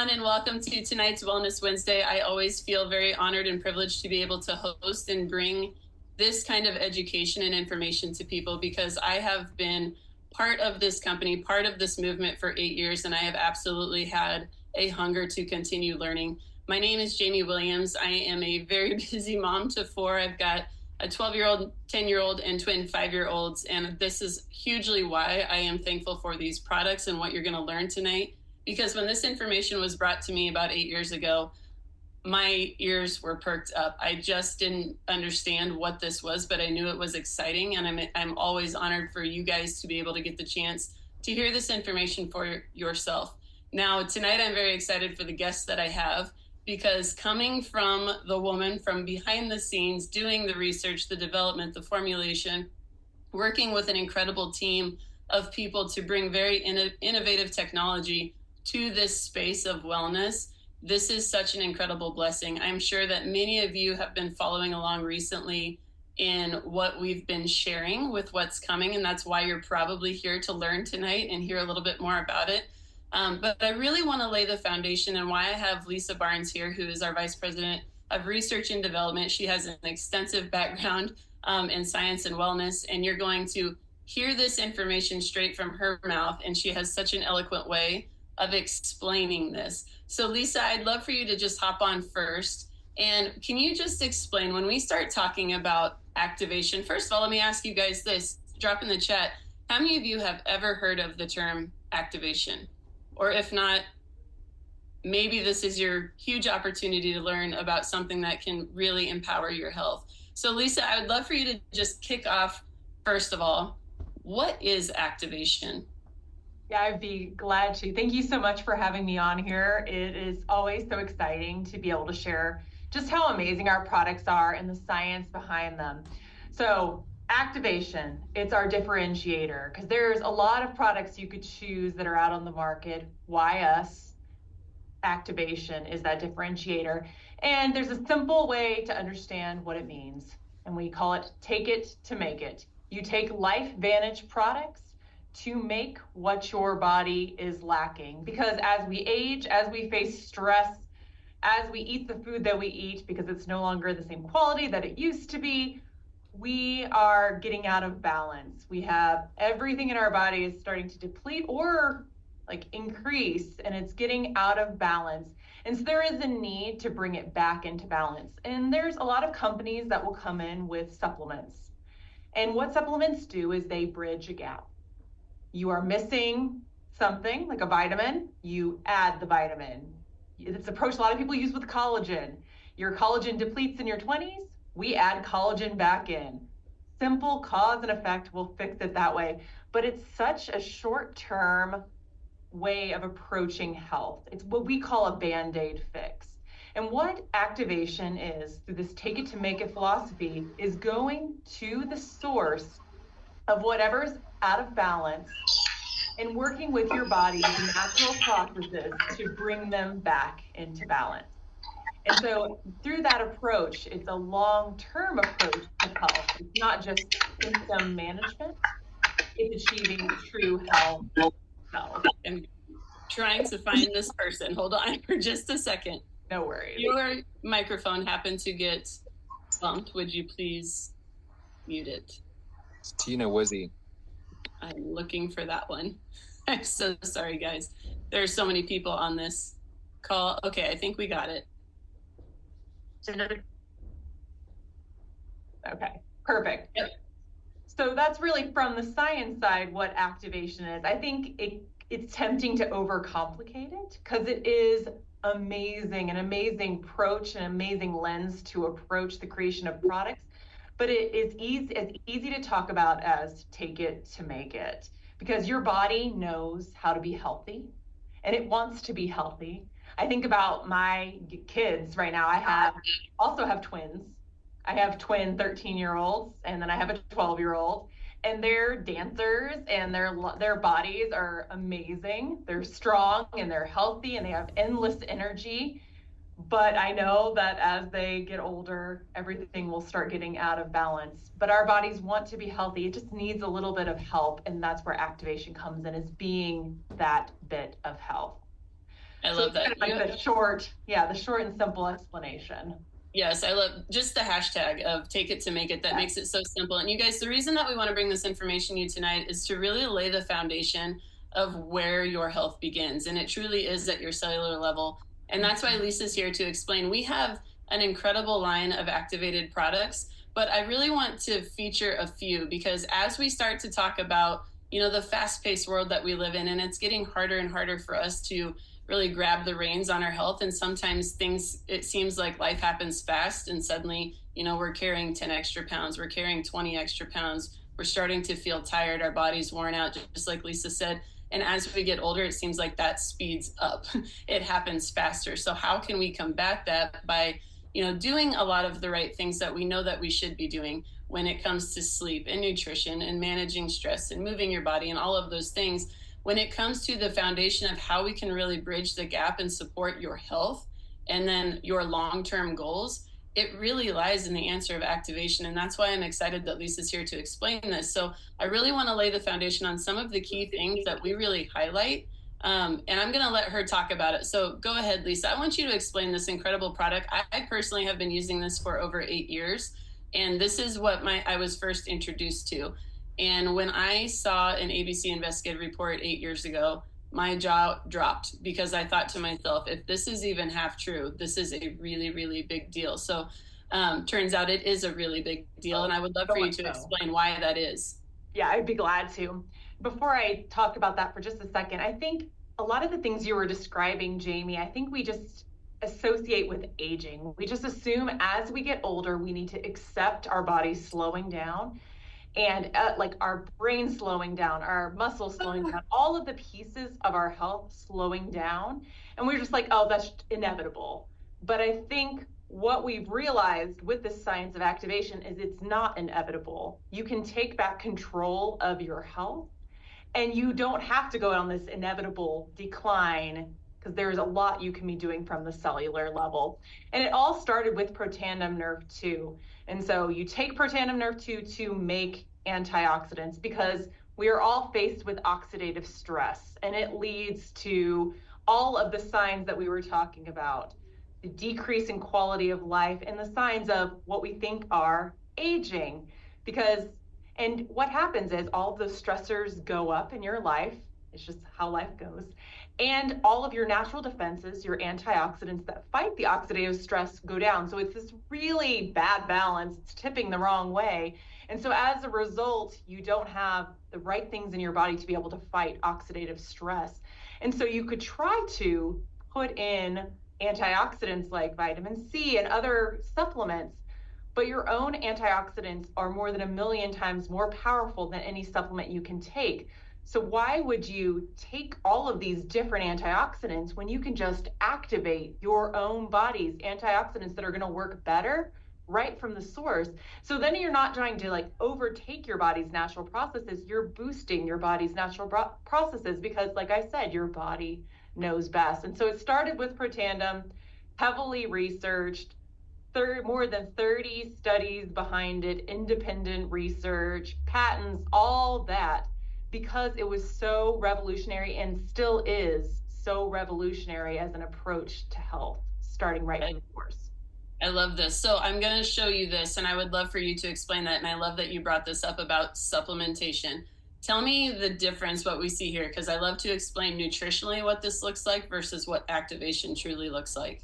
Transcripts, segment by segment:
everyone, and welcome to tonight's Wellness Wednesday. I always feel very honored and privileged to be able to host and bring this kind of education and information to people, because I have been part of this company, part of this movement for 8 years, and I have absolutely had a hunger to continue learning. My name is Jamie Williams. I am a very busy mom to four. I've got a 12-year-old, 10-year-old, and twin 5-year-olds, and this is hugely why I am thankful for these products and what you're going to learn tonight. Because when this information was brought to me about 8 years ago, my ears were perked up. I just didn't understand what this was, but I knew it was exciting, and I'm always honored for you guys to be able to get the chance to hear this information for yourself. Now, tonight I'm very excited for the guests that I have, because coming from the woman from behind the scenes, doing the research, the development, the formulation, working with an incredible team of people to bring very innovative technology to this space of wellness, this is such an incredible blessing. I'm sure that many of you have been following along recently in what we've been sharing with what's coming, and that's why you're probably here to learn tonight and hear a little bit more about it. But I really want to lay the foundation, and why I have Lisa Barnes here, who is our Vice President of Research and Development. She has an extensive background in science and wellness, and you're going to hear this information straight from her mouth, and she has such an eloquent way of explaining this. So Lisa, I'd love for you to just hop on first. And can you just explain, when we start talking about activation, first of all, let me ask you guys this, drop in the chat, how many of you have ever heard of the term activation? Or if not, maybe this is your huge opportunity to learn about something that can really empower your health. So Lisa, I would love for you to just kick off, first of all, what is activation? Yeah, I'd be glad to. Thank you so much for having me on here. It is always so exciting to be able to share just how amazing our products are and the science behind them. So activation, it's our differentiator, because there's a lot of products you could choose that are out on the market. Why us? Activation is that differentiator. And there's a simple way to understand what it means, and we call it take it to make it. You take LifeVantage products to make what your body is lacking. Because as we age, as we face stress, as we eat the food that we eat, because it's no longer the same quality that it used to be, we are getting out of balance. We have everything in our body is starting to deplete or like increase, and it's getting out of balance. And so there is a need to bring it back into balance. And there's a lot of companies that will come in with supplements. And what supplements do is they bridge a gap. You are missing something like a vitamin, you add the vitamin. It's an approach a lot of people use with collagen. Your collagen depletes in your 20s, we add collagen back in. Simple cause and effect, we'll fix it that way. But it's such a short-term way of approaching health. It's what we call a Band-Aid fix. And what activation is, through this take it to make it philosophy, is going to the source of whatever's out of balance and working with your body's natural processes to bring them back into balance. And so through that approach, it's a long-term approach to health. It's not just symptom management, it's achieving true health. I'm trying to find this person. Hold on for just a second. No worries. Your microphone happened to get bumped. Would you please mute it? Tina Wizzy. I'm looking for that one. I'm so sorry, guys. There are so many people on this call. Okay, I think we got it. Okay, perfect. Yep. So that's really from the science side what activation is. I think it's tempting to overcomplicate it, because it is amazing, an amazing approach, an amazing lens to approach the creation of products. But it is easy to talk about as take it to make it, because your body knows how to be healthy and it wants to be healthy. I think about my kids right now. I also have twins. I have twin 13-year-olds, and then I have a 12-year-old, and they're dancers, and their bodies are amazing. They're strong and they're healthy and they have endless energy. But I know that as they get older, everything will start getting out of balance. But our bodies want to be healthy. It just needs a little bit of help. And that's where activation comes in, is being that bit of help. I So love it's kind that. of like the short and simple explanation. Yes, I love just the hashtag of take it to make it. That makes it so simple. And you guys, the reason that we want to bring this information to you tonight is to really lay the foundation of where your health begins. And it truly is at your cellular level. And that's why Lisa's here to explain. We have an incredible line of activated products, but I really want to feature a few because as we start to talk about, the fast-paced world that we live in, and it's getting harder and harder for us to really grab the reins on our health. And sometimes it seems like life happens fast and suddenly, we're carrying 10 extra pounds, we're carrying 20 extra pounds, we're starting to feel tired, our body's worn out, just like Lisa said. And as we get older, it seems like that speeds up. It happens faster. So how can we combat that by, doing a lot of the right things that we know that we should be doing when it comes to sleep and nutrition and managing stress and moving your body and all of those things. When it comes to the foundation of how we can really bridge the gap and support your health and then your long-term goals, it really lies in the answer of activation. And that's why I'm excited that Lisa's here to explain this. So I really want to lay the foundation on some of the key things that we really highlight. And I'm going to let her talk about it. So go ahead, Lisa. I want you to explain this incredible product. I personally have been using this for over 8 years. And this is what I was first introduced to. And when I saw an ABC investigative report 8 years ago, my jaw dropped because I thought to myself, if this is even half true, this is a really, really big deal. So turns out it is a really big deal. And I would love for you to explain why that is. Yeah, I'd be glad to. Before I talk about that for just a second, I think a lot of the things you were describing, Jamie, I think we just associate with aging. We just assume as we get older, we need to accept our bodies slowing down and like our brain slowing down, our muscles slowing down, all of the pieces of our health slowing down. And we're just like, oh, that's inevitable. But I think what we've realized with this science of activation is it's not inevitable. You can take back control of your health and you don't have to go on this inevitable decline because there's a lot you can be doing from the cellular level. And it all started with protandim nerve 2. And so you take protandim nerve 2 to make antioxidants because we are all faced with oxidative stress, and it leads to all of the signs that we were talking about, the decrease in quality of life and the signs of what we think are aging. And what happens is all of those stressors go up in your life. It's just how life goes. And all of your natural defenses, your antioxidants that fight the oxidative stress, go down. So it's this really bad balance. It's tipping the wrong way. And so as a result, you don't have the right things in your body to be able to fight oxidative stress. And so you could try to put in antioxidants like vitamin C and other supplements, but your own antioxidants are more than 1 million times more powerful than any supplement you can take. So why would you take all of these different antioxidants when you can just activate your own body's antioxidants that are going to work better right from the source? So then you're not trying to like overtake your body's natural processes. You're boosting your body's natural processes because, like I said, your body knows best. And so it started with protandim, heavily researched, more than 30 studies behind it, independent research, patents, all that, because it was so revolutionary and still is so revolutionary as an approach to health, starting right from the source. I love this. So I'm going to show you this, and I would love for you to explain that. And I love that you brought this up about supplementation. Tell me the difference, what we see here, because I love to explain nutritionally what this looks like versus what activation truly looks like.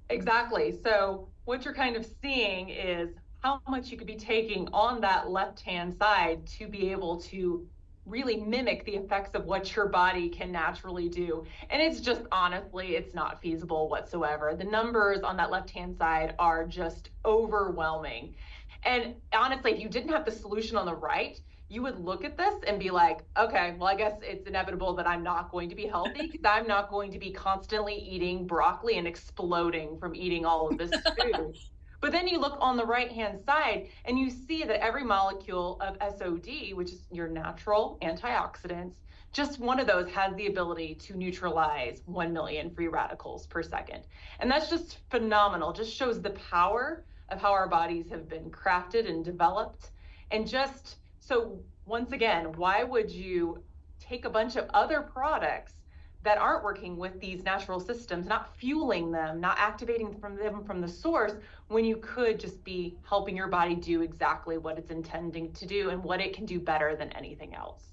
Exactly. So what you're kind of seeing is how much you could be taking on that left-hand side to be able to really mimic the effects of what your body can naturally do. And it's just, honestly, it's not feasible whatsoever. The numbers on that left-hand side are just overwhelming. And honestly, if you didn't have the solution on the right, you would look at this and be like, okay, well, I guess it's inevitable that I'm not going to be healthy because I'm not going to be constantly eating broccoli and exploding from eating all of this food. But then you look on the right-hand side and you see that every molecule of SOD, which is your natural antioxidants, just one of those has the ability to neutralize 1 million free radicals per second. And that's just phenomenal. Just shows the power of how our bodies have been crafted and developed. And just so once again, why would you take a bunch of other products that aren't working with these natural systems, not fueling them, not activating them from the source, when you could just be helping your body do exactly what it's intending to do and what it can do better than anything else.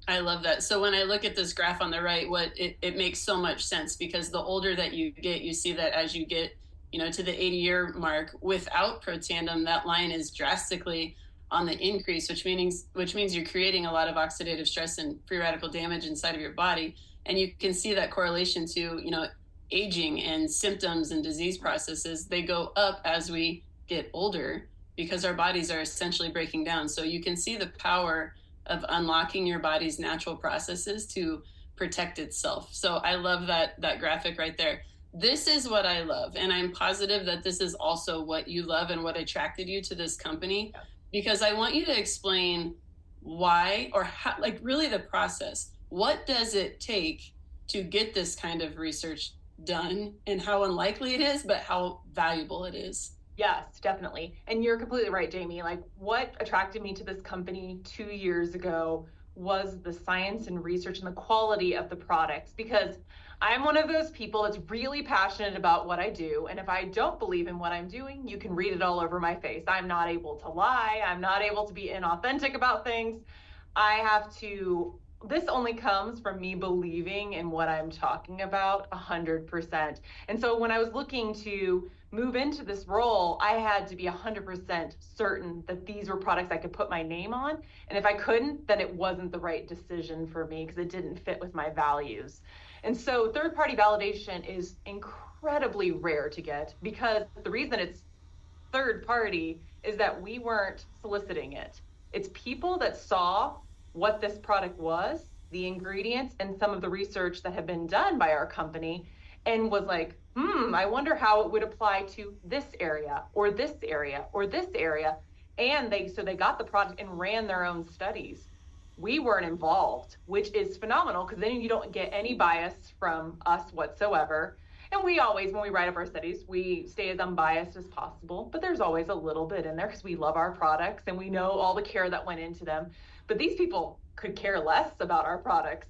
I love that. So when I look at this graph on the right, it makes so much sense, because the older that you get, you see that as you get, to the 80-year mark without Protandim, that line is drastically on the increase, which means you're creating a lot of oxidative stress and free radical damage inside of your body. And you can see that correlation to, aging and symptoms and disease processes. They go up as we get older because our bodies are essentially breaking down. So you can see the power of unlocking your body's natural processes to protect itself. So I love that graphic right there. This is what I love. And I'm positive that this is also what you love and what attracted you to this company, because I want you to explain why, or how, like really the process. What does it take to get this kind of research done, and how unlikely it is, but how valuable it is? Yes, definitely. And you're completely right, Jamie. Like, what attracted me to this company 2 years ago was the science and research and the quality of the products, because I'm one of those people that's really passionate about what I do. And if I don't believe in what I'm doing, you can read it all over my face. I'm not able to lie. I'm not able to be inauthentic about things. This only comes from me believing in what I'm talking about 100%. And so when I was looking to move into this role, I had to be 100% certain that these were products I could put my name on. And if I couldn't, then it wasn't the right decision for me, because it didn't fit with my values. And so third-party validation is incredibly rare to get, because the reason it's third party is that we weren't soliciting it. It's people that saw what this product was, the ingredients, and some of the research that had been done by our company, and was like, I wonder how it would apply to this area or this area or this area. And they got the product and ran their own studies. We weren't involved, which is phenomenal, because then you don't get any bias from us whatsoever. And we always, when we write up our studies, we stay as unbiased as possible, but there's always a little bit in there because we love our products and we know all the care that went into them. But these people could care less about our products.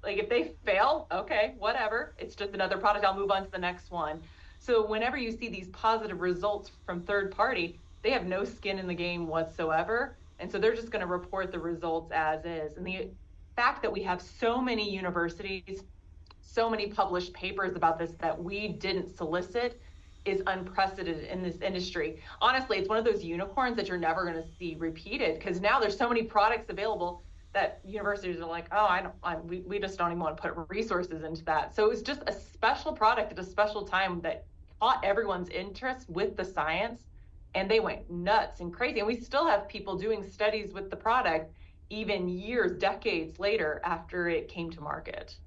If they fail, okay, whatever. It's just another product. I'll move on to the next one. So whenever you see these positive results from third party, they have no skin in the game whatsoever. And so they're just going to report the results as is. And the fact that we have so many universities, so many published papers about this that we didn't solicit is unprecedented in this industry. Honestly, it's one of those unicorns that you're never going to see repeated, because now there's so many products available that universities are like, we just don't even want to put resources into that. So it was just a special product at a special time that caught everyone's interest with the science, and they went nuts and crazy. And we still have people doing studies with the product even years, decades later after it came to market.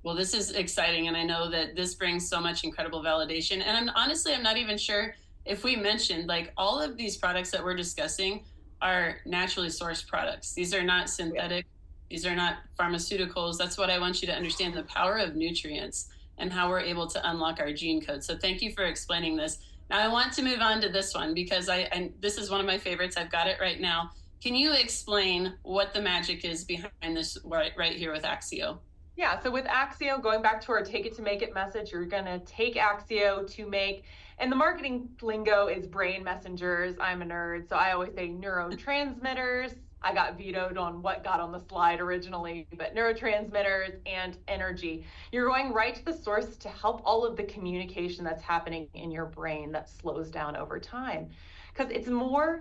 Well, this is exciting, and I know that this brings so much incredible validation. And I'm not even sure if we mentioned, like, all of these products that we're discussing are naturally sourced products. These are not synthetic. These are not pharmaceuticals. That's what I want you to understand, the power of nutrients and how we're able to unlock our gene code. So thank you for explaining this. Now I want to move on to this one, because this is one of my favorites. I've got it right now. Can you explain what the magic is behind this right here with Axio? Yeah, so with Axio, going back to our take it to make it message, you're going to take Axio to make, and the marketing lingo is brain messengers. I'm a nerd, so I always say neurotransmitters. I got vetoed on what got on the slide originally, but neurotransmitters and energy. You're going right to the source to help all of the communication that's happening in your brain that slows down over time. Because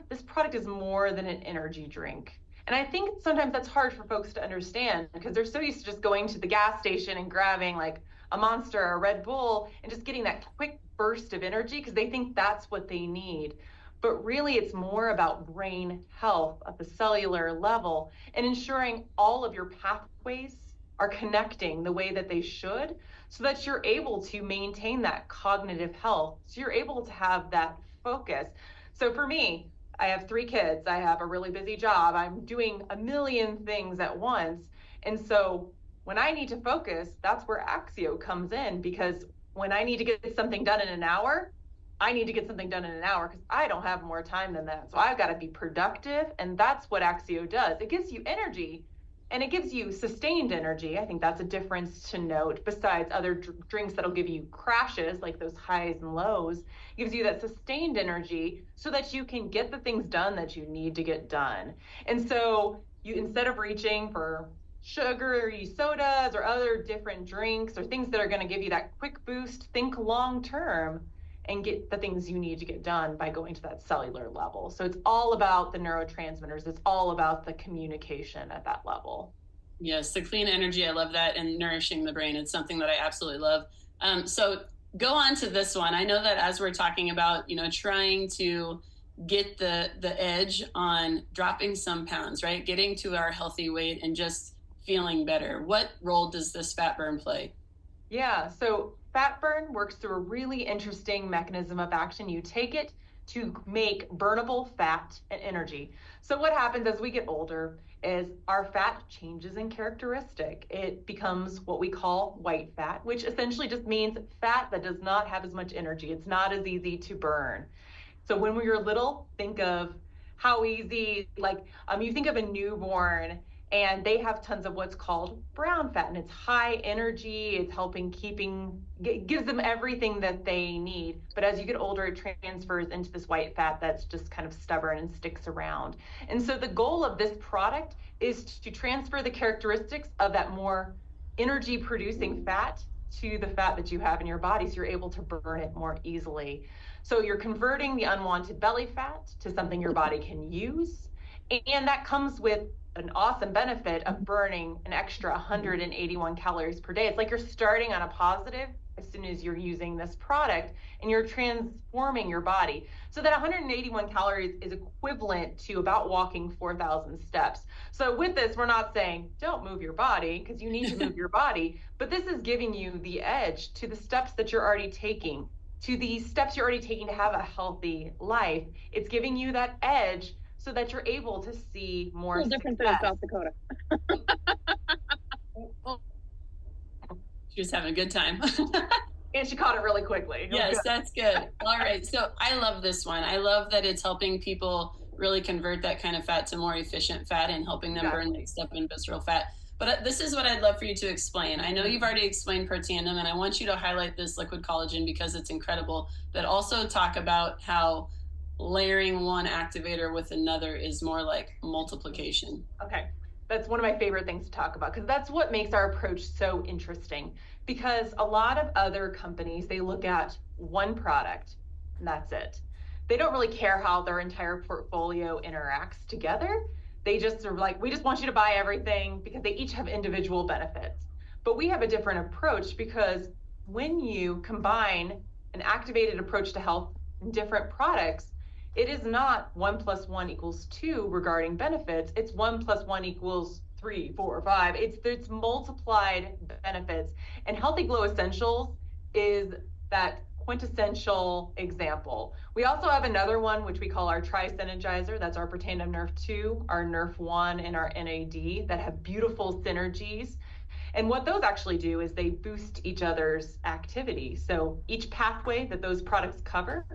this product is more than an energy drink. And I think sometimes that's hard for folks to understand, because they're so used to just going to the gas station and grabbing like a Monster or a Red Bull and just getting that quick burst of energy, because they think that's what they need. But really, it's more about brain health at the cellular level and ensuring all of your pathways are connecting the way that they should, so that you're able to maintain that cognitive health. So you're able to have that focus. So for me, I have 3 kids. I have a really busy job. I'm doing a million things at once. And so when I need to focus, that's where Axio comes in, because when I need to get something done in an hour, I need to get something done in an hour, because I don't have more time than that. So I've got to be productive. And that's what Axio does. It gives you energy, and it gives you sustained energy. I think that's a difference to note. Besides other drinks that'll give you crashes, like those highs and lows, it gives you that sustained energy so that you can get the things done that you need to get done. And so you, instead of reaching for sugary sodas or other different drinks or things that are going to give you that quick boost, think long term and get the things you need to get done by going to that cellular level. So it's all about the neurotransmitters. It's all about the communication at that level. Yes, the clean energy. I love that. And nourishing the brain. It's something that I absolutely love. So go on to this one. I know that as we're talking about, trying to get the edge on dropping some pounds, right? Getting to our healthy weight and just feeling better. What role does this fat burn play? Yeah, so fat burn works through a really interesting mechanism of action. You take it to make burnable fat and energy. So what happens as we get older is our fat changes in characteristic. It becomes what we call white fat, which essentially just means fat that does not have as much energy. It's not as easy to burn. So when we were little, think of how easy, you think of a newborn and they have tons of what's called brown fat, and it's high energy. It's gives them everything that they need. But as you get older, it transfers into this white fat that's just kind of stubborn and sticks around. And so the goal of this product is to transfer the characteristics of that more energy producing fat to the fat that you have in your body, so you're able to burn it more easily. So you're converting the unwanted belly fat to something your body can use. And that comes with an awesome benefit of burning an extra 181 calories per day. It's like you're starting on a positive as soon as you're using this product, and you're transforming your body. So that 181 calories is equivalent to about walking 4,000 steps. So with this, we're not saying don't move your body, because you need to move your body, but this is giving you the edge to the steps that you're already taking, to have a healthy life. It's giving you that edge so that you're able to see more success. Different than South Dakota. She was having a good time. And she caught it really quickly. Yes, that's good. All right. So I love this one. I love that it's helping people really convert that kind of fat to more efficient fat and helping them burn that stuff in visceral fat. But this is what I'd love for you to explain. I know you've already explained Protandim, and I want you to highlight this liquid collagen because it's incredible, but also talk about how layering one activator with another is more like multiplication. Okay. That's one of my favorite things to talk about, because that's what makes our approach so interesting. Because a lot of other companies, they look at one product and that's it. They don't really care how their entire portfolio interacts together. They just are like, we just want you to buy everything, because they each have individual benefits. But we have a different approach, because when you combine an activated approach to health in different products, it is not 1 + 1 = 2 regarding benefits. It's 1 + 1 = 3, 4, 5. It's multiplied benefits. And Healthy Glow Essentials is that quintessential example. We also have another one, which we call our Tri-Synergizer. That's our Protandim Nerf 2, our Nerf 1, and our NAD that have beautiful synergies. And what those actually do is they boost each other's activity. So each pathway that those products cover,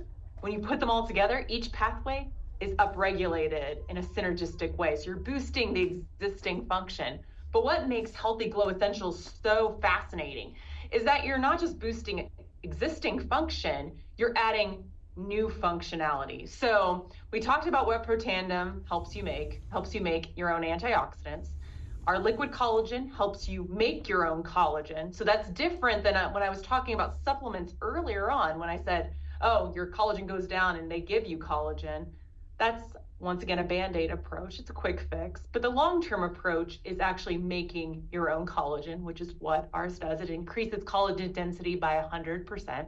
when you put them all together, each pathway is upregulated in a synergistic way. So you're boosting the existing function. But what makes Healthy Glow Essentials so fascinating is that you're not just boosting existing function, you're adding new functionality. So we talked about what Protandim helps you make your own antioxidants. Our liquid collagen helps you make your own collagen. So that's different than when I was talking about supplements earlier on, when I said, oh, your collagen goes down and they give you collagen. That's, once again, a Band-Aid approach. It's a quick fix. But the long-term approach is actually making your own collagen, which is what ours does. It increases collagen density by 100%.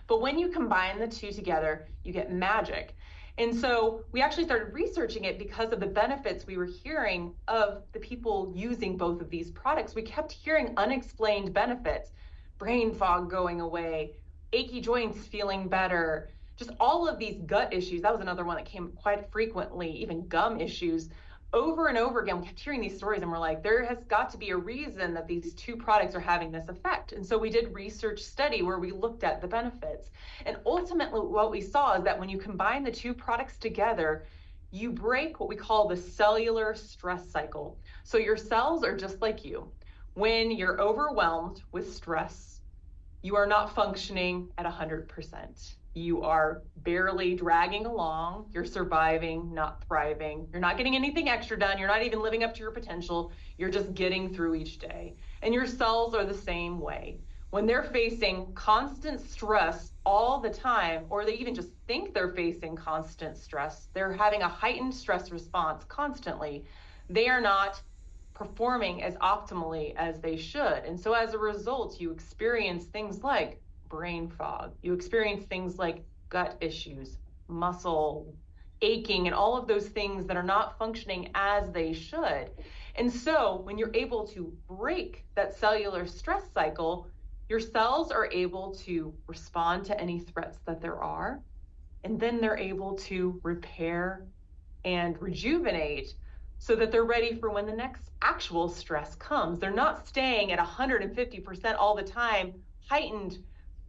But when you combine the two together, you get magic. And so we actually started researching it because of the benefits we were hearing of the people using both of these products. We kept hearing unexplained benefits, brain fog going away, achy joints feeling better, just all of these gut issues. That was another one that came quite frequently, even gum issues. Over and over again, we kept hearing these stories and we're like, there has got to be a reason that these two products are having this effect. And so we did research study where we looked at the benefits. And ultimately what we saw is that when you combine the two products together, you break what we call the cellular stress cycle. So your cells are just like you. When you're overwhelmed with stress, you are not functioning at 100%. You are barely dragging along. You're surviving, not thriving. You're not getting anything extra done. You're not even living up to your potential. You're just getting through each day. And your cells are the same way. When they're facing constant stress all the time, or they even just think they're facing constant stress, they're having a heightened stress response constantly, they are not performing as optimally as they should. And so as a result, you experience things like brain fog, you experience things like gut issues, muscle aching, and all of those things that are not functioning as they should. And so when you're able to break that cellular stress cycle, your cells are able to respond to any threats that there are, and then they're able to repair and rejuvenate so that they're ready for when the next actual stress comes. They're not staying at 150% all the time, heightened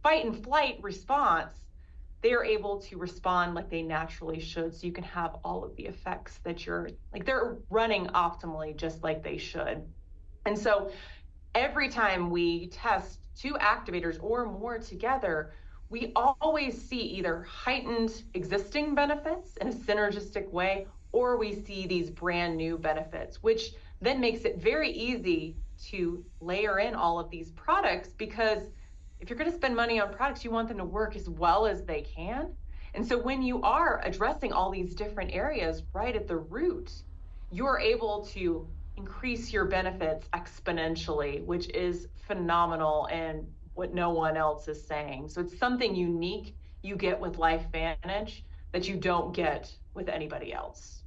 fight and flight response. They are able to respond like they naturally should, so you can have all of the effects that they're running optimally just like they should. And so every time we test two activators or more together, we always see either heightened existing benefits in a synergistic way, or we see these brand new benefits, which then makes it very easy to layer in all of these products, because if you're going to spend money on products, you want them to work as well as they can. And so when you are addressing all these different areas right at the root, you're able to increase your benefits exponentially, which is phenomenal and what no one else is saying. So it's something unique you get with LifeVantage that you don't get with anybody else.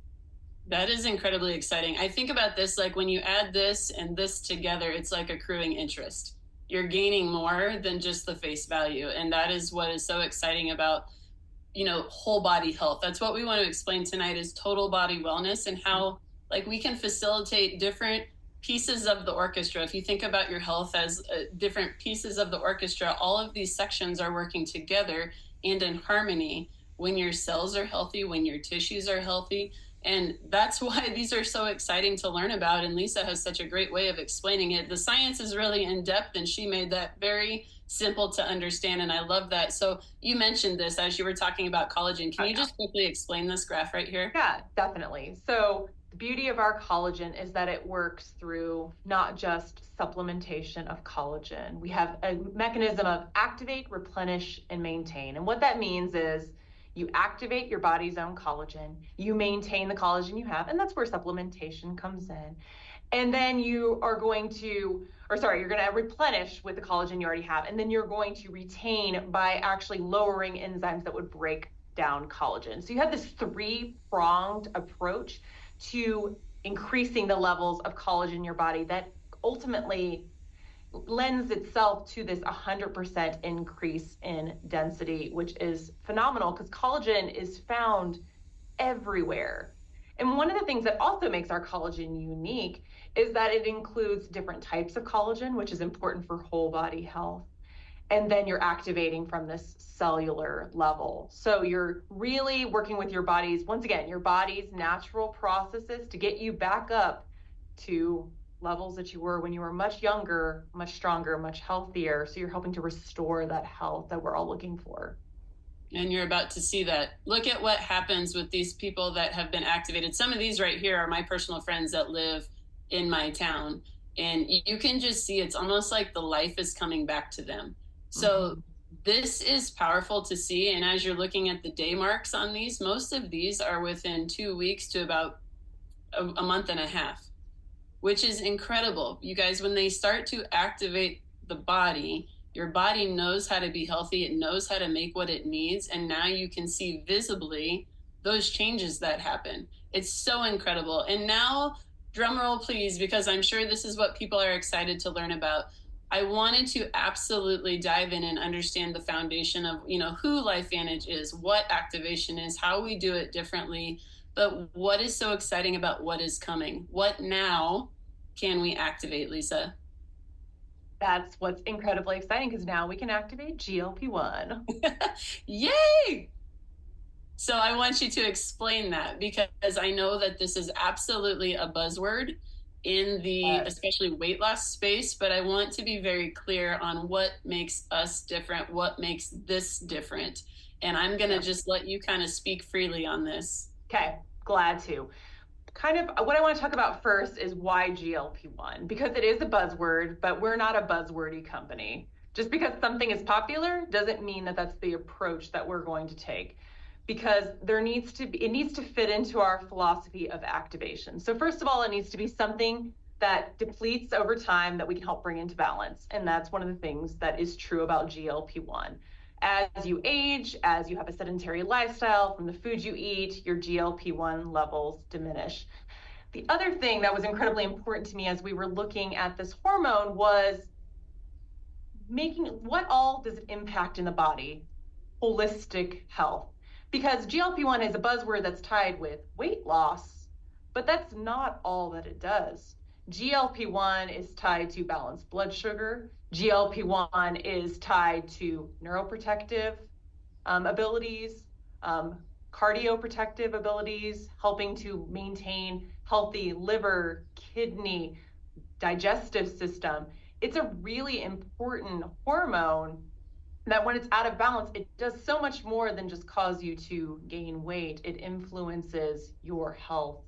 That is incredibly exciting. I think about this like when you add this and this together, it's like accruing interest. You're gaining more than just the face value. And that is what is so exciting about, whole body health. That's what we want to explain tonight, is total body wellness, and how like we can facilitate different pieces of the orchestra. If you think about your health as different pieces of the orchestra, all of these sections are working together and in harmony when your cells are healthy, when your tissues are healthy. And that's why these are so exciting to learn about. And Lisa has such a great way of explaining it. The science is really in depth, and she made that very simple to understand. And I love that. So you mentioned this as you were talking about collagen. Can you just quickly explain this graph right here? Yeah, definitely. So the beauty of our collagen is that it works through not just supplementation of collagen. We have a mechanism of activate, replenish, and maintain. And what that means is you activate your body's own collagen, you maintain the collagen you have, and that's where supplementation comes in. And then you're going to replenish with the collagen you already have, and then you're going to retain by actually lowering enzymes that would break down collagen. So you have this three-pronged approach to increasing the levels of collagen in your body that ultimately lends itself to this 100% increase in density, which is phenomenal because collagen is found everywhere. And one of the things that also makes our collagen unique is that it includes different types of collagen, which is important for whole body health. And then you're activating from this cellular level. So you're really working with your body's natural processes to get you back up to levels that you were when you were much younger, much stronger, much healthier. So you're helping to restore that health that we're all looking for. And you're about to see that. Look at what happens with these people that have been activated. Some of these right here are my personal friends that live in my town. And you can just see it's almost like the life is coming back to them. So this is powerful to see. And as you're looking at the day marks on these, most of these are within 2 weeks to about a month and a half, which is incredible. You guys, when they start to activate the body, your body knows how to be healthy. It knows how to make what it needs. And now you can see visibly those changes that happen. It's so incredible. And now, drum roll, please, because I'm sure this is what people are excited to learn about. I wanted to absolutely dive in and understand the foundation of, who LifeVantage is, what activation is, how we do it differently, but what is so exciting about what is coming? What now can we activate, Lisa? That's what's incredibly exciting, because now we can activate GLP-1. Yay! So I want you to explain that, because I know that this is absolutely a buzzword in the Yes. especially weight loss space, but I want to be very clear on what makes us different, what makes this different. And I'm going to Yeah. just let you kind of speak freely on this. Okay, glad to. Kind of what I want to talk about first is why GLP-1, because it is a buzzword, but we're not a buzzwordy company. Just because something is popular doesn't mean that that's the approach that we're going to take, because it needs to fit into our philosophy of activation. So first of all, it needs to be something that depletes over time that we can help bring into balance. And that's one of the things that is true about GLP-1. As you age, as you have a sedentary lifestyle, from the food you eat, your GLP-1 levels diminish. The other thing that was incredibly important to me as we were looking at this hormone was making what all does it impact in the body? Holistic health. Because GLP-1 is a buzzword that's tied with weight loss, but that's not all that it does. GLP-1 is tied to balanced blood sugar. GLP-1 is tied to neuroprotective abilities, cardioprotective abilities, helping to maintain healthy liver, kidney, digestive system. It's a really important hormone that when it's out of balance, it does so much more than just cause you to gain weight. It influences your health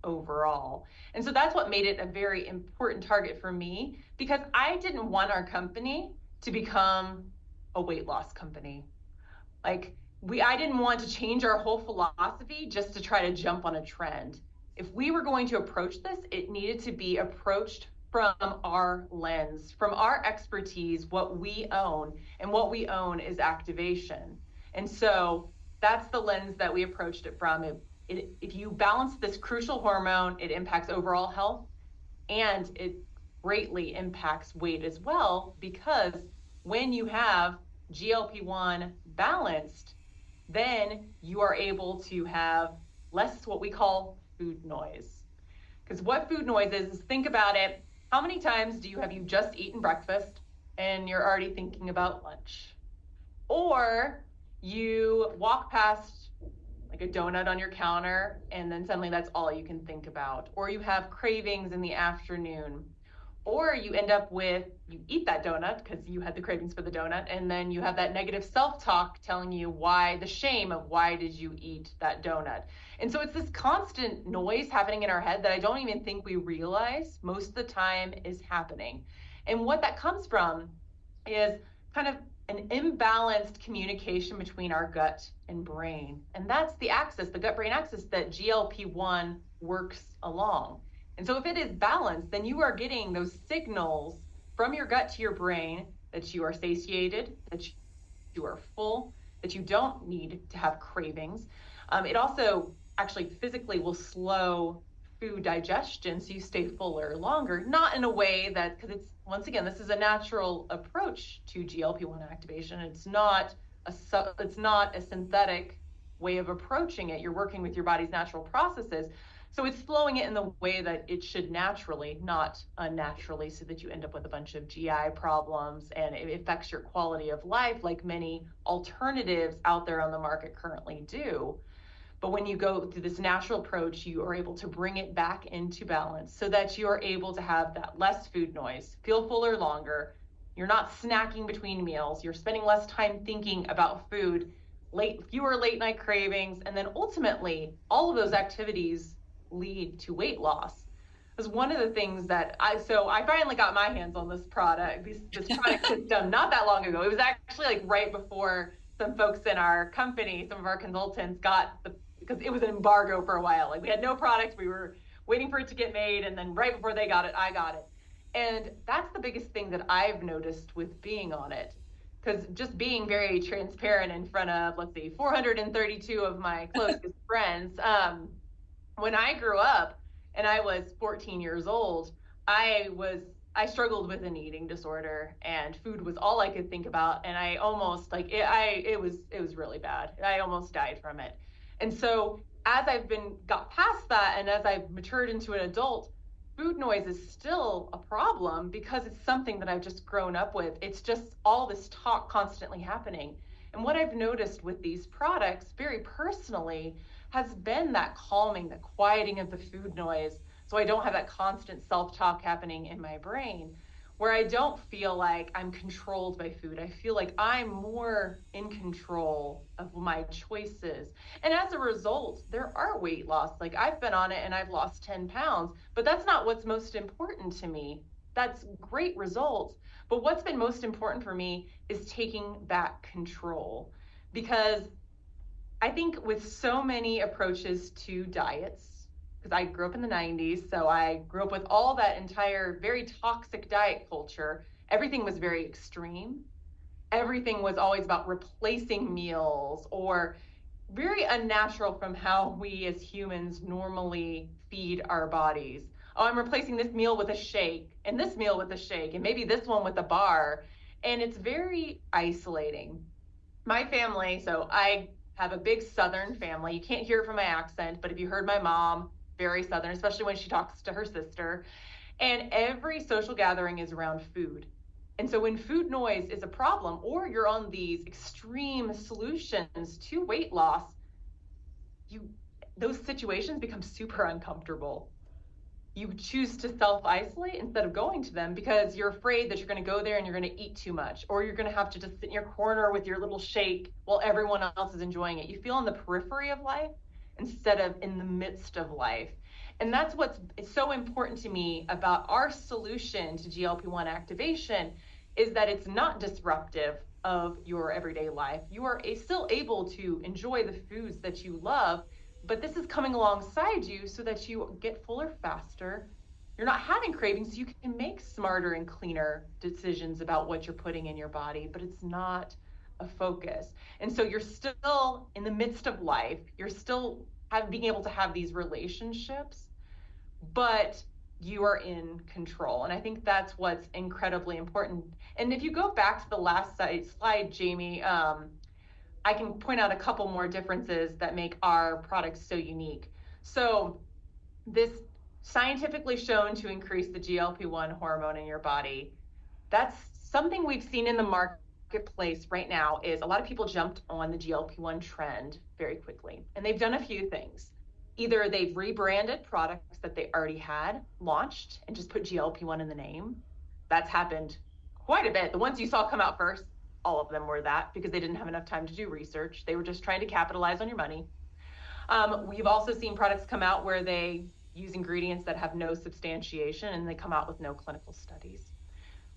overall. And so that's what made it a very important target for me, because I didn't want our company to become a weight loss company. I didn't want to change our whole philosophy just to try to jump on a trend. If we were going to approach this, it needed to be approached from our lens, from our expertise, what we own, and what we own is activation. And so that's the lens that we approached it from. If you balance this crucial hormone, it impacts overall health, and it greatly impacts weight as well, because when you have GLP-1 balanced, then you are able to have less what we call food noise. Because what food noise is think about it. How many times do you just eaten breakfast and you're already thinking about lunch? Or you walk past like a donut on your counter and then suddenly that's all you can think about. Or you have cravings in the afternoon. Or you end up you eat that donut because you had the cravings for the donut, and then you have that negative self-talk telling you the shame of why did you eat that donut. And so it's this constant noise happening in our head that I don't even think we realize most of the time is happening. And what that comes from is kind of an imbalanced communication between our gut and brain. And that's the axis, the gut-brain axis, that GLP-1 works along. And so if it is balanced, then you are getting those signals from your gut to your brain that you are satiated, that you are full, that you don't need to have cravings. It also actually physically will slow food digestion so you stay fuller longer, not in a way that, because once again, this is a natural approach to GLP-1 activation. It's not a synthetic way of approaching it. You're working with your body's natural processes. So it's slowing it in the way that it should naturally, not unnaturally, so that you end up with a bunch of GI problems and it affects your quality of life like many alternatives out there on the market currently do. But when you go through this natural approach, you are able to bring it back into balance so that you are able to have that less food noise, feel fuller longer. You're not snacking between meals. You're spending less time thinking about food, fewer late night cravings, and then ultimately all of those activities lead to weight loss. It was one of the things that I finally got my hands on this product, this product system not that long ago. It was actually like right before some folks in our company, some of our consultants because it was an embargo for a while. Like we had no product, we were waiting for it to get made, and then right before they got it, I got it. And that's the biggest thing that I've noticed with being on it. Because just being very transparent in front of, 432 of my closest friends, when I grew up and I was 14 years old, I struggled with an eating disorder, and food was all I could think about, and I almost it was really bad. I almost died from it. And so as got past that and as I've matured into an adult, food noise is still a problem because it's something that I've just grown up with. It's just all this talk constantly happening. And what I've noticed with these products very personally has been that calming, the quieting of the food noise, So I don't have that constant self-talk happening in my brain where I don't feel like I'm controlled by food. I feel like I'm more in control of my choices. And as a result, there are weight loss. Like I've been on it and I've lost 10 pounds, but that's not what's most important to me. That's great results. But what's been most important for me is taking back control. Because I think with so many approaches to diets, because I grew up in the 90s, so I grew up with all that entire very toxic diet culture. Everything was very extreme. Everything was always about replacing meals or very unnatural from how we as humans normally feed our bodies. Oh, I'm replacing this meal with a shake and this meal with a shake and maybe this one with a bar. And it's very isolating. My family, so I have a big Southern family. You can't hear it from my accent, but if you heard my mom, very Southern, especially when she talks to her sister. And every social gathering is around food. And so when food noise is a problem, or you're on these extreme solutions to weight loss, those situations become super uncomfortable. You choose to self-isolate instead of going to them because you're afraid that you're going to go there and you're going to eat too much, or you're going to have to just sit in your corner with your little shake while everyone else is enjoying it. You feel on the periphery of life instead of in the midst of life. And that's what's so important to me about our solution to GLP-1 activation is that it's not disruptive of your everyday life. You are still able to enjoy the foods that you love, but this is coming alongside you so that you get fuller faster. You're not having cravings, so you can make smarter and cleaner decisions about what you're putting in your body, but it's not a focus. And so you're still in the midst of life. You're still being able to have these relationships, but you are in control. And I think that's what's incredibly important. And if you go back to the last slide, Jamie, I can point out a couple more differences that make our products so unique. So this scientifically shown to increase the GLP-1 hormone in your body. That's something we've seen in the marketplace right now is a lot of people jumped on the GLP-1 trend very quickly. And they've done a few things. Either they've rebranded products that they already had launched and just put GLP-1 in the name. That's happened quite a bit. The ones you saw come out first, all of them were that because they didn't have enough time to do research. They were just trying to capitalize on your money. We've also seen products come out where they use ingredients that have no substantiation and they come out with no clinical studies.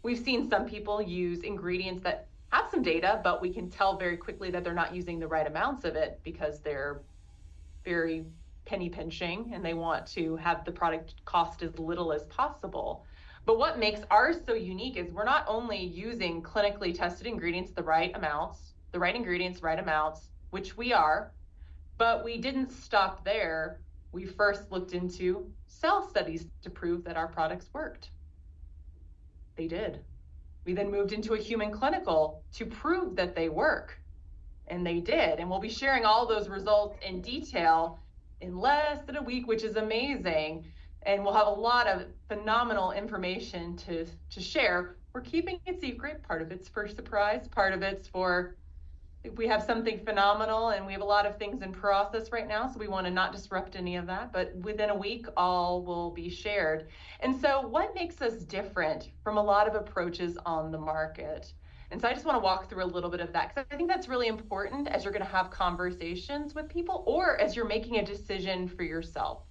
We've seen some people use ingredients that have some data, but we can tell very quickly that they're not using the right amounts of it because they're very penny pinching and they want to have the product cost as little as possible. But what makes ours so unique is we're not only using clinically tested ingredients, the right amounts, which we are, but we didn't stop there. We first looked into cell studies to prove that our products worked. They did. We then moved into a human clinical to prove that they work, and they did. And we'll be sharing all those results in detail in less than a week, which is amazing. And we'll have a lot of phenomenal information to share. We're keeping it secret. Part of it's for surprise. Part of it's for if we have something phenomenal, and we have a lot of things in process right now, so we want to not disrupt any of that. But within a week, all will be shared. And so what makes us different from a lot of approaches on the market? And so I just want to walk through a little bit of that because I think that's really important as you're going to have conversations with people or as you're making a decision for yourself.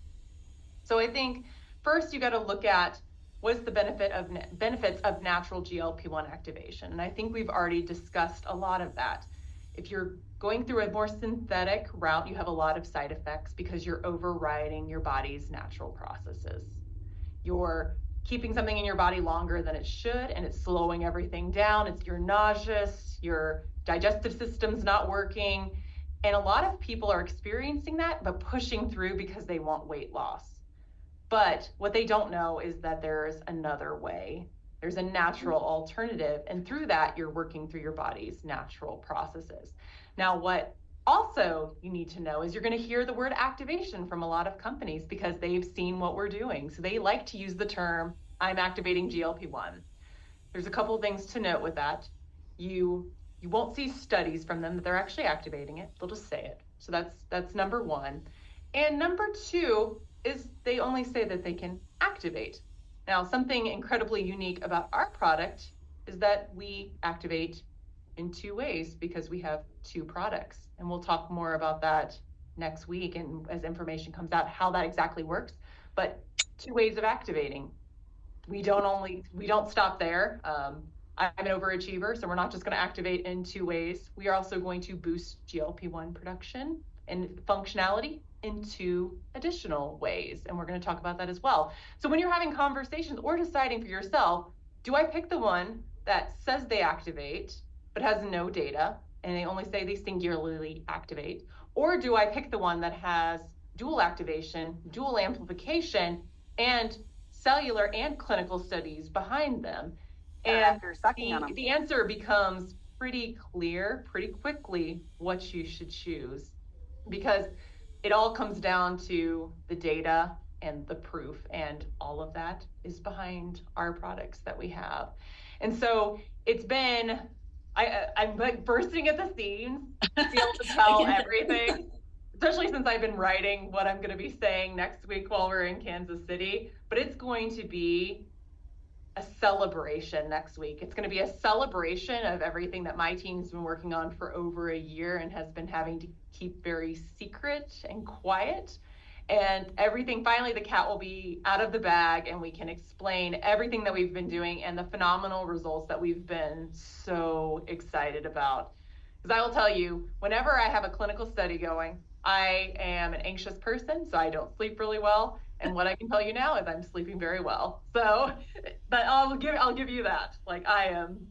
So I think first you got to look at what's the benefits of natural GLP-1 activation. And I think we've already discussed a lot of that. If you're going through a more synthetic route, you have a lot of side effects because you're overriding your body's natural processes. You're keeping something in your body longer than it should, and it's slowing everything down. You're nauseous, your digestive system's not working. And a lot of people are experiencing that, but pushing through because they want weight loss. But what they don't know is that there's another way. There's a natural alternative. And through that, you're working through your body's natural processes. Now, what also you need to know is you're going to hear the word activation from a lot of companies because they've seen what we're doing. So they like to use the term, I'm activating GLP-1. There's a couple of things to note with that. You won't see studies from them that they're actually activating it. They'll just say it. So that's number one. And number two, is they only say that they can activate. Now, something incredibly unique about our product is that we activate in two ways because we have two products. And we'll talk more about that next week and as information comes out, how that exactly works. But two ways of activating. We don't stop there. I'm an overachiever, so we're not just going to activate in two ways. We are also going to boost GLP-1 production and functionality in two additional ways. And we're going to talk about that as well. So when you're having conversations or deciding for yourself, do I pick the one that says they activate, but has no data, and they only say they singularly activate? Or do I pick the one that has dual activation, dual amplification, and cellular and clinical studies behind them? And the answer becomes pretty clear pretty quickly what you should choose, because it all comes down to the data and the proof, and all of that is behind our products that we have. And so it's been, I'm like bursting at the seams to be able to tell everything, especially since I've been writing what I'm going to be saying next week while we're in Kansas City. But it's going to be a celebration next week. It's going to be a celebration of everything that my team's been working on for over a year and has been having to keep very secret and quiet. And everything, finally, the cat will be out of the bag and we can explain everything that we've been doing and the phenomenal results that we've been so excited about. Because I will tell you, whenever I have a clinical study going, I am an anxious person, so I don't sleep really well. And what I can tell you now is I'm sleeping very well. So, but I'll give you that. Like, I am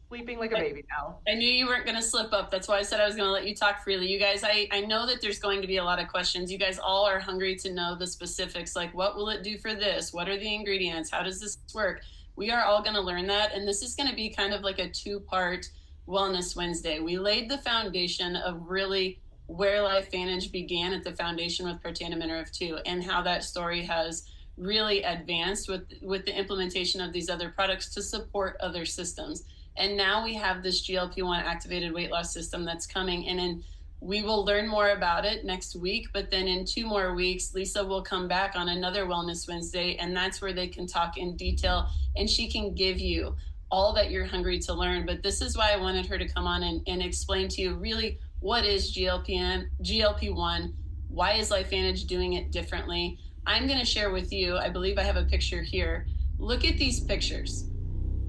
sleeping like a baby now. I knew you weren't going to slip up. That's why I said I was going to let you talk freely. You guys, I know that there's going to be a lot of questions. You guys all are hungry to know the specifics, like what will it do for this? What are the ingredients? How does this work? We are all going to learn that. And this is going to be kind of like a two-part Wellness Wednesday. We laid the foundation of really where LifeVantage began at the foundation with Protandim Nrf2 and how that story has really advanced with the implementation of these other products to support other systems. And now we have this GLP-1 activated weight loss system that's coming in, and we will learn more about it next week. But then in 2 more weeks, Lisa will come back on another Wellness Wednesday, and that's where they can talk in detail and she can give you all that you're hungry to learn. But this is why I wanted her to come on and explain to you really what is GLP-1, why is LifeVantage doing it differently. I'm going to share with you, I believe I have a picture here. Look at these pictures.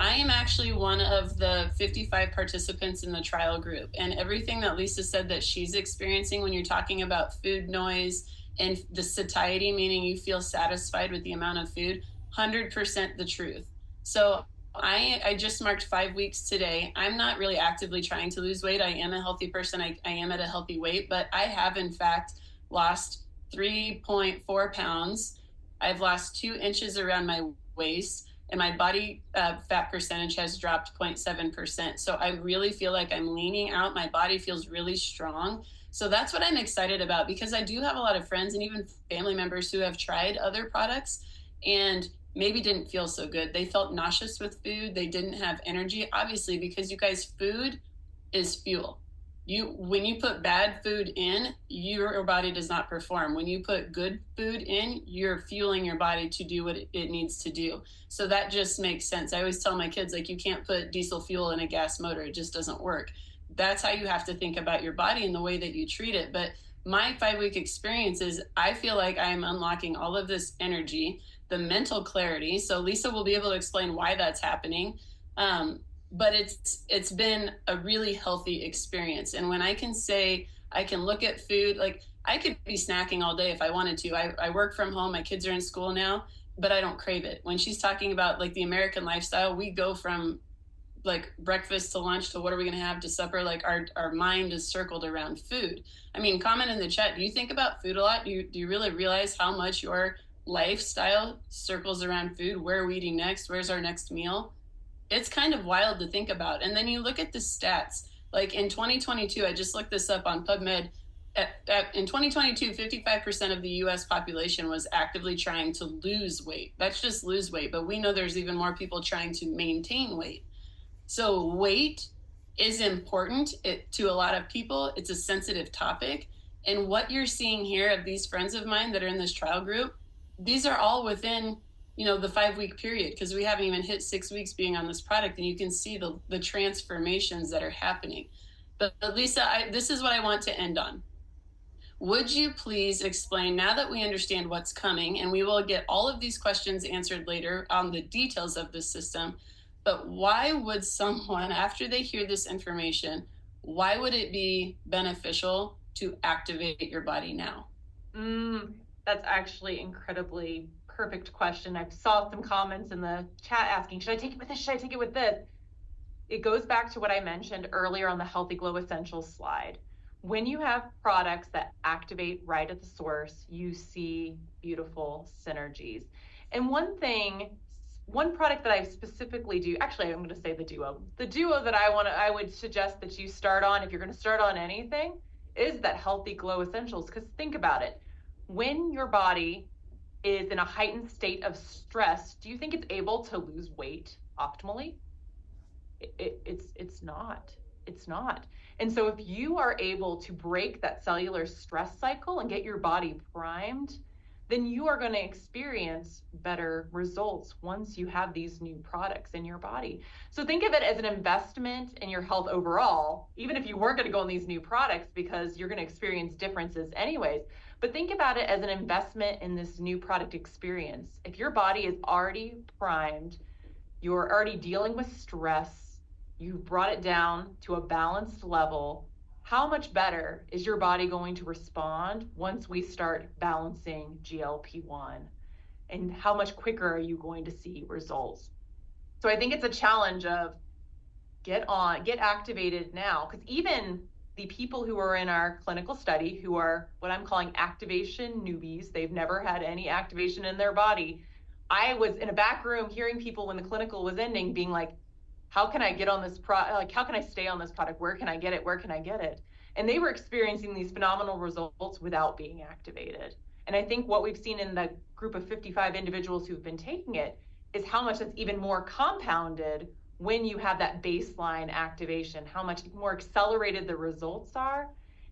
I am actually one of the 55 participants in the trial group, and everything that Lisa said that she's experiencing when you're talking about food noise and the satiety, meaning you feel satisfied with the amount of food, 100% the truth. So I just marked 5 weeks today. I'm not really actively trying to lose weight. I am a healthy person. I am at a healthy weight, but I have in fact lost 3.4 pounds. I've lost 2 inches around my waist, and my body fat percentage has dropped 0.7%. So I really feel like I'm leaning out. My body feels really strong. So that's what I'm excited about, because I do have a lot of friends and even family members who have tried other products and maybe didn't feel so good. They felt nauseous with food. They didn't have energy, obviously, because you guys, food is fuel. When you put bad food in, your body does not perform. When you put good food in, you're fueling your body to do what it needs to do. So that just makes sense. I always tell my kids, like, you can't put diesel fuel in a gas motor. It just doesn't work. That's how you have to think about your body and the way that you treat it. But my 5-week experience is I feel like I'm unlocking all of this energy, the mental clarity. So Lisa will be able to explain why that's happening. But it's been a really healthy experience. And when I can say, I can look at food, like I could be snacking all day if I wanted to. I work from home, my kids are in school now, but I don't crave it. When she's talking about like the American lifestyle, we go from like breakfast to lunch to what are we going to have to supper. Like our mind is circled around food. I mean, comment in the chat. Do you think about food a lot? Do you really realize how much your lifestyle circles around food? Where are we eating next? Where's our next meal? It's kind of wild to think about. And then you look at the stats, like in 2022, I just looked this up on PubMed. In 2022, 55% of the US population was actively trying to lose weight. That's just lose weight, but we know there's even more people trying to maintain weight. So weight is important to a lot of people. It's a sensitive topic. And what you're seeing here of these friends of mine that are in this trial group, these are all within, the 5-week period, because we haven't even hit 6 weeks being on this product, and you can see the transformations that are happening. But Lisa, this is what I want to end on. Would you please explain, now that we understand what's coming, and we will get all of these questions answered later on the details of this system, but why would someone, after they hear this information, why would it be beneficial to activate your body now? That's actually incredibly perfect question. I saw some comments in the chat asking, should I take it with this? Should I take it with this? It goes back to what I mentioned earlier on the Healthy Glow Essentials slide. When you have products that activate right at the source, you see beautiful synergies. And one product that I specifically do, actually, I'm going to say the duo that I would suggest that you start on, if you're going to start on anything, is that Healthy Glow Essentials. Because think about it. When your body is in a heightened state of stress, do you think it's able to lose weight optimally? It's not. It's not. And so if you are able to break that cellular stress cycle and get your body primed, then you are going to experience better results once you have these new products in your body. So think of it as an investment in your health overall, even if you weren't going to go on these new products, because you're going to experience differences anyways. But think about it as an investment in this new product experience. If your body is already primed, you're already dealing with stress, you've brought it down to a balanced level, how much better is your body going to respond once we start balancing GLP-1? And how much quicker are you going to see results? So I think it's a challenge of get activated now, because even the people who are in our clinical study, who are what I'm calling activation newbies, they've never had any activation in their body. I was in a back room hearing people when the clinical was ending being like, how can I get on this product? How can I stay on this product? Where can I get it? Where can I get it? And they were experiencing these phenomenal results without being activated. And I think what we've seen in the group of 55 individuals who've been taking it is how much it's even more compounded when you have that baseline activation, how much more accelerated the results are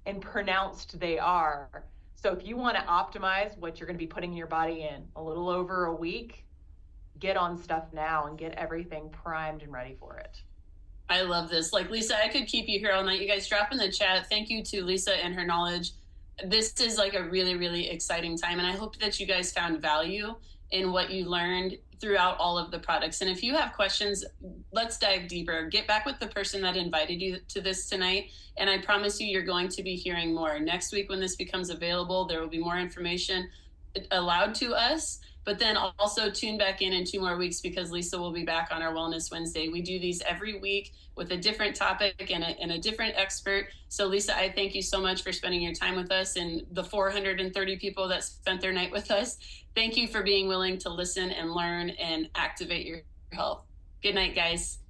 and pronounced they are. So if you want to optimize what you're going to be putting in your body in a little over a week, get on stuff now and get everything primed and ready for it. I love this. Like, Lisa, I could keep you here all night. You guys drop in the chat. Thank you to Lisa and her knowledge. This is like a really, really exciting time. And I hope that you guys found value in what you learned throughout all of the products. And if you have questions, let's dive deeper. Get back with the person that invited you to this tonight. And I promise you, you're going to be hearing more. Next week, when this becomes available, there will be more information allowed to us. But then also tune back in 2 more weeks, because Lisa will be back on our Wellness Wednesday. We do these every week with a different topic and a different expert. So Lisa, I thank you so much for spending your time with us, and the 430 people that spent their night with us. Thank you for being willing to listen and learn and activate your health. Good night, guys.